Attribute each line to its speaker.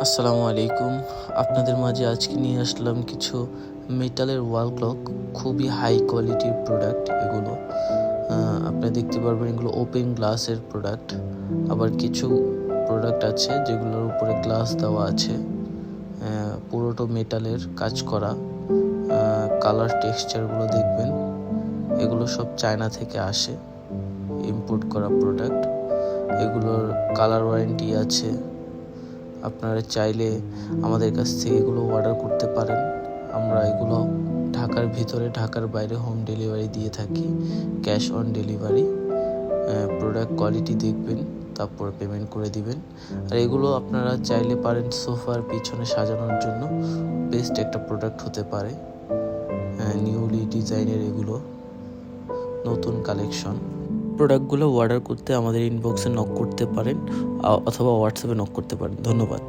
Speaker 1: আসসালামু আলাইকুম। আপনাদের মাঝে আজকে নিয়ে আসলাম কিছু মেটালের ওয়াল ক্লক। খুবই হাই কোয়ালিটির প্রোডাক্ট এগুলো। আপনারা দেখতে পারবেন এগুলো ওপেন গ্লাসের প্রোডাক্ট। আবার কিছু প্রোডাক্ট আছে যেগুলোর উপরে গ্লাস দেওয়া আছে। পুরোটা মেটালের কাজ করা। কালার টেক্সচারগুলো দেখবেন, এগুলো সব চায়না থেকে আসে, ইম্পোর্ট করা প্রোডাক্ট। এগুলোর কালার ওয়ারেন্টি আছে। আপনারা চাইলে আমাদের কাছ থেকে এগুলো অর্ডার করতে পারেন। আমরা এগুলো ঢাকার ভিতরে, ঢাকার বাইরে হোম ডেলিভারি দিয়ে থাকি, cash on delivery. Product quality দেখবেন, তারপর পেমেন্ট করে দিবেন। আর এগুলো আপনারা চাইলে পারেন সোফার পিছনে সাজানোর জন্য বেস্ট একটা প্রোডাক্ট হতে পারে। নিউলি ডিজাইনের এগুলো নতুন কালেকশন। প্রোডাক্টগুলো অর্ডার করতে আমাদের ইনবক্সে নক করতে পারেন অথবা হোয়াটসঅ্যাপে নক করতে পারেন। ধন্যবাদ।